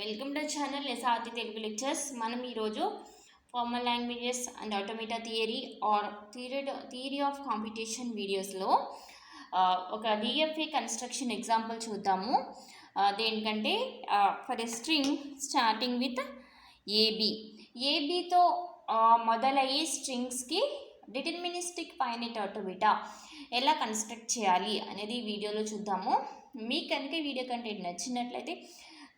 Welcome to channel SRT Telugu Lectures. మనం ఈరోజు formal languages and automata theory or theory of competition వీడియోస్లో ఒక DFA construction example చూద్దాము. దేనికంటే for a string starting with ఏబీతో మొదలయ్యే స్ట్రింగ్స్కి డిటర్మినిస్టిక్ ఫైనైట్ ఆటోమేటా ఎలా కన్స్ట్రక్ట్ చేయాలి అనేది ఈ వీడియోలో చూద్దాము. మీకు కనుక వీడియో కంటెంట్ నచ్చినట్లయితే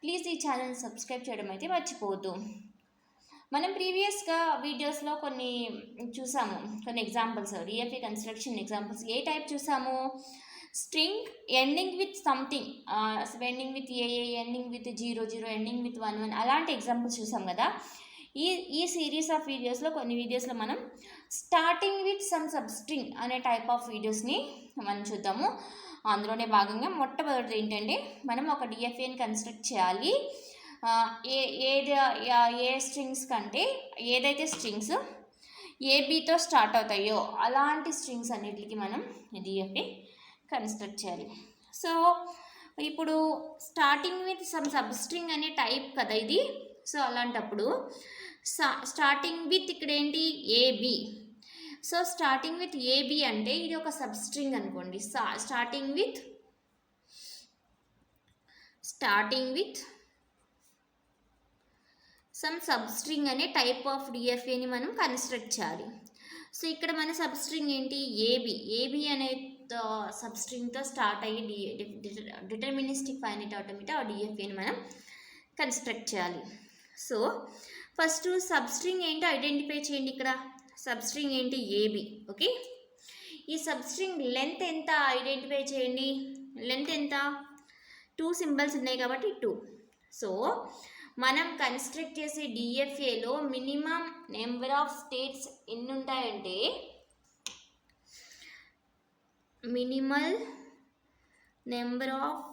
ప్లీజ్ ఈ ఛానల్ సబ్స్క్రైబ్ చేయడం అయితే మర్చిపోవద్దు. మనం ప్రీవియస్గా వీడియోస్లో కొన్ని చూసాము, కొన్ని ఎగ్జాంపుల్స్ DFA కన్స్ట్రక్షన్ ఎగ్జాంపుల్స్. ఏ టైప్ చూసాము? String ending with something, ending with a, ending with 00, ending with 11 అలాంటి ఎగ్జాంపుల్స్ చూసాం కదా. ఈ సిరీస్ ఆఫ్ వీడియోస్లో కొన్ని వీడియోస్లో మనం స్టార్టింగ్ విత్ సమ్ సబ్స్ట్రింగ్ అనే టైప్ ఆఫ్ వీడియోస్ని మనం చూద్దాము. అందులోనే భాగంగా మొట్టమొదటిది ఏంటంటే మనం ఒక DFAని కన్స్ట్రక్ట్ చేయాలి. ఏ స్ట్రింగ్స్ కంటే ఏదైతే స్ట్రింగ్స్ ఏబీతో స్టార్ట్ అవుతాయో అలాంటి స్ట్రింగ్స్ అన్నిటికి మనం DFA కన్స్ట్రక్ట్ చేయాలి. సో ఇప్పుడు స్టార్టింగ్ విత్ సమ్ సబ్స్ట్రింగ్ అనే టైప్ కదా ఇది. సో అలాంటప్పుడు స్టార్టింగ్ విత్ ఇక్కడ ఏంటి? AB. So starting with AB అంటే ఇది ఒక సబ్స్ట్రింగ్ అనుకోండి. స్టార్టింగ్ విత్ సమ్ సబ్స్ట్రింగ్ అనే టైప్ ఆఫ్ DFAని మనం కన్స్ట్రక్ట్ చేయాలి. సో ఇక్కడ మన సబ్స్ట్రింగ్ ఏంటి? ఏబీ అనే సబ్స్ట్రింగ్తో స్టార్ట్ అయ్యి డిటర్మినిస్టిక్ ఫైనైట్ ఆటోమేటా DFAని మనం కన్స్ట్రక్ట్ చేయాలి. సో ఫస్ట్ సబ్స్ట్రింగ్ ఏంటో ఐడెంటిఫై చేయండి. ఇక్కడ సబ్స్ట్రింగ్ ఏంటి? ఏబీ. ఓకే, ఈ సబ్స్ట్రింగ్ లెంత్ ఎంత ఐడెంటిఫై చేయండి. లెంత్ ఎంత? 2 సింబల్స్ ఉన్నాయి కాబట్టి 2. సో మనం కన్స్ట్రక్ట్ చేసే DFAలో మినిమం నెంబర్ ఆఫ్ స్టేట్స్ ఎన్ని ఉంటాయంటే, మినిమల్ నెంబర్ ఆఫ్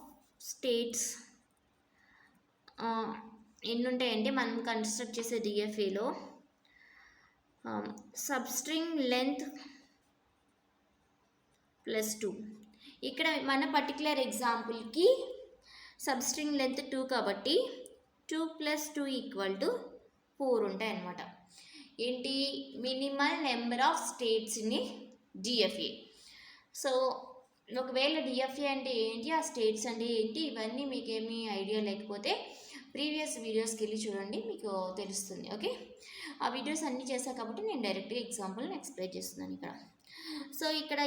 స్టేట్స్ ఎన్ని ఉంటాయంటే మనం కన్స్ట్రక్ట్ చేసే DFAలో సబ్స్ట్రింగ్ లెంత్ +2. ఇక్కడ మన పర్టికులర్ ఎగ్జాంపుల్కి సబ్స్ట్రింగ్ లెంత్ 2 కాబట్టి 2 + 2 = 4 ఉంటాయి అన్నమాట. ఏంటి? మినిమల్ నెంబర్ ఆఫ్ స్టేట్స్ని DFA. సో ఒకవేళ DFA అంటే ఏంటి, ఆ స్టేట్స్ అంటే ఏంటి, ఇవన్నీ మీకేమీ ఐడియా లేకపోతే ప్రీవియస్ వీడియోస్కి వెళ్ళి చూడండి, మీకు తెలుస్తుంది. ఓకే, ఆ వీడియోస్ అన్నీ చేశాను కాబట్టి నేను డైరెక్ట్గా ఎగ్జాంపుల్ని ఎక్స్ప్లెయిన్ చేస్తున్నాను ఇక్కడ. సో ఇక్కడ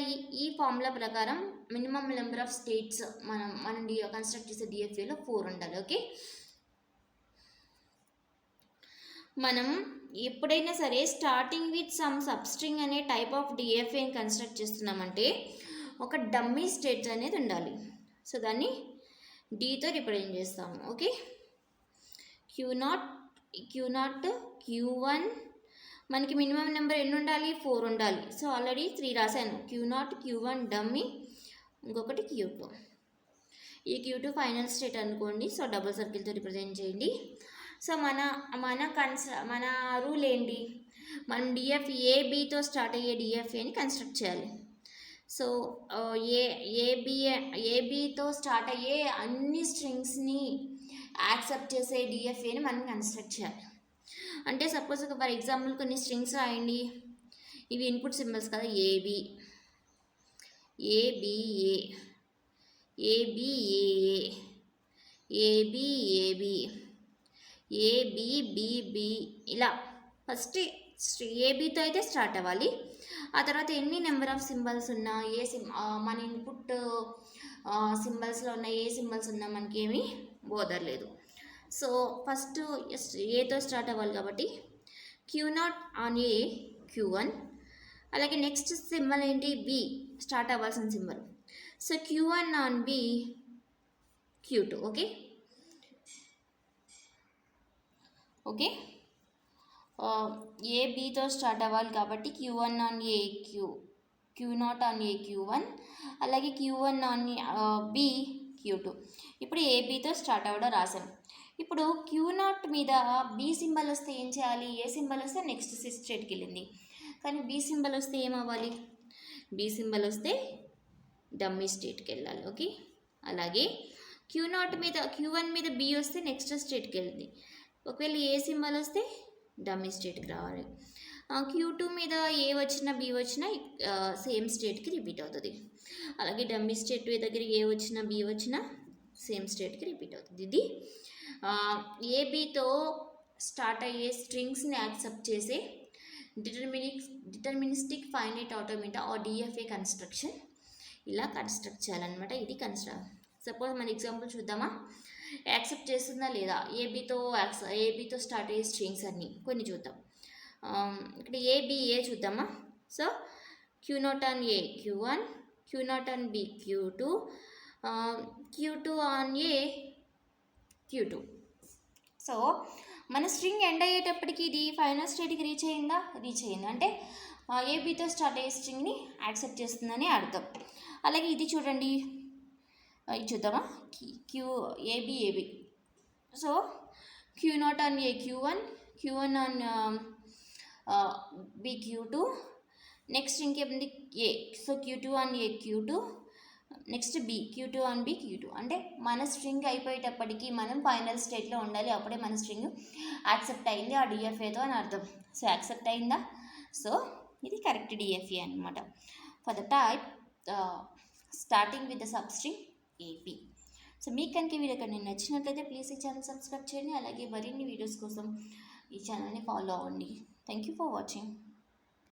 ఈ ఫార్ములా ప్రకారం మినిమం నెంబర్ ఆఫ్ స్టేట్స్ మనం కన్స్ట్రక్ట్ చేసే DFAలో 4 ఉండాలి. ఓకే, మనం ఎప్పుడైనా సరే స్టార్టింగ్ విత్ సమ్ సబ్స్ట్రింగ్ అనే టైప్ ఆఫ్ DFAని కన్స్ట్రక్ట్ చేస్తున్నామంటే ఒక డమ్మీ స్టేట్ అనేది ఉండాలి. సో దాన్ని డీతో రిప్రజెంట్ చేస్తాము. ఓకే, Q0 Q1 మనకి మినిమం నెంబర్ ఎన్ని ఉండాలి? 4 ఉండాలి. సో ఆల్రెడీ 3 రాశాను. Q0 Q1 డమ్మీ, ఇంకొకటి Q2. ఈ Q2 ఫైనల్ స్టేట్ అనుకోండి. సో డబుల్ సర్కిల్తో రిప్రజెంట్ చేయండి. సో మన రూల్ ఏంటి? మనం ఏబీతో స్టార్ట్ అయ్యే DFAని కన్స్ట్రక్ట్ చేయాలి. సో ఏబీతో స్టార్ట్ అయ్యే అన్ని స్ట్రింగ్స్ని యాక్సెప్ట్ చేసే DFAని మనం కన్స్ట్రక్ట్ చేయాలి. అంటే సపోజ్ ఫర్ ఎగ్జాంపుల్ కొన్ని స్ట్రింగ్స్ రాయండి. ఇవి ఇన్పుట్ సింబల్స్ కదా. ఏబీ, ఏబిఏ, ఏబిఏఏ, ఏబిఏబి, ఏబిబిబి ఇలా ఫస్ట్ ఏబీతో అయితే స్టార్ట్ అవ్వాలి. ఆ తర్వాత ఎన్ని నెంబర్ ఆఫ్ సింబల్స్ ఉన్నా, మన ఇన్పుట్ సింబల్స్లో ఉన్న ఏ సింబల్స్ ఉన్నా మనకి ఏమీ బోదర్ లేదు. సో ఫస్ట్ ఏతో స్టార్ట్ అవ్వాలి కాబట్టి Q0 ఆన్ ఏ Q1. అలాగే నెక్స్ట్ సింబల్ ఏంటి? బి, స్టార్ట్ అవ్వాల్సిన symbol. So Q1 on B Q2. Okay, ఏబీతో స్టార్ట్ అవ్వాలి కాబట్టి Q1 on a Q0 on A Q1, అలాగే Q1 ఆన్ బి Q2. ఇప్పుడు ఏబీతో స్టార్ట్ అవ్వడం రాసాం. ఇప్పుడు Q0 మీద బి సింబల్ వస్తే ఏం చేయాలి? ఏ సింబల్ వస్తే నెక్స్ట్ స్టేట్కి వెళ్ళింది, కానీ బి సింబల్ వస్తే ఏమవ్వాలి? బి సింబల్ వస్తే డమ్మీ స్టేట్కి వెళ్ళాలి. ఓకే, అలాగే Q0 మీద Q1 మీద B వస్తే నెక్స్ట్ స్టేట్కి వెళ్తుంది. ఒకవేళ ఏ సింబల్ వస్తే డమ్మీ స్టేట్కి రావాలి. Q2 మీద ఏ వచ్చినా B వచ్చినా సేమ్ స్టేట్కి రిపీట్ అవుతుంది. అలాగే డమ్మీ స్టేట్ దగ్గర ఏ వచ్చినా B వచ్చినా సేమ్ స్టేట్కి రిపీట్ అవుతుంది. ఇది ఏబితో స్టార్ట్ అయ్యే స్ట్రింగ్స్ని యాక్సెప్ట్ చేసే deterministic finite automata or DFA construction ఇలా కన్స్ట్రక్ట్ చేయాలన్నమాట. ఇది సపోజ్ మన ఎగ్జాంపుల్ చూద్దామా, యాక్సెప్ట్ చేస్తుందా లేదా ఏబితో స్టార్ట్ అయ్యే స్ట్రింగ్స్ అన్నీ కొన్ని చూద్దాం. ఇక్కడ ఏ చూద్దామా. So Q0 on A Q1, Q0 on B Q2, Q2 on A Q2. So మన స్ట్రింగ్ ఎండ్ అయ్యేటప్పటికి ఇది ఫైనల్ స్టేట్కి రీచ్ అయింది. అంటే ఏబితో స్టార్ట్ అయ్యే స్ట్రింగ్ని యాక్సెప్ట్ చేస్తుందని అర్థం. అలాగే ఇది చూడండి, ఇది చూద్దామా, A. So Q0 on A Q1, Q1 on B Q2, next ఇంకేముంది A. So Q2 on A Q2, next B Q2 on B Q2. అంటే మన స్ట్రింగ్ అయిపోయేటప్పటికి మనం ఫైనల్ స్టేట్లో ఉండాలి, అప్పుడే మన స్ట్రింగ్ యాక్సెప్ట్ అయింది ఆ డిఎఫ్ఏతో అని అర్థం. సో యాక్సెప్ట్ అయిందా, సో ఇది కరెక్ట్ డిఎఫ్ఏ అనమాట for the type starting with the substring AP. So మీకు కనుక వీడియో కానీ నచ్చినట్లయితే ప్లీజ్ ఈ ఛానల్ సబ్స్క్రైబ్ చేయండి. అలాగే మరిన్ని వీడియోస్ కోసం ఈ ఛానల్ని ఫాలో అవ్వండి. Thank you for watching.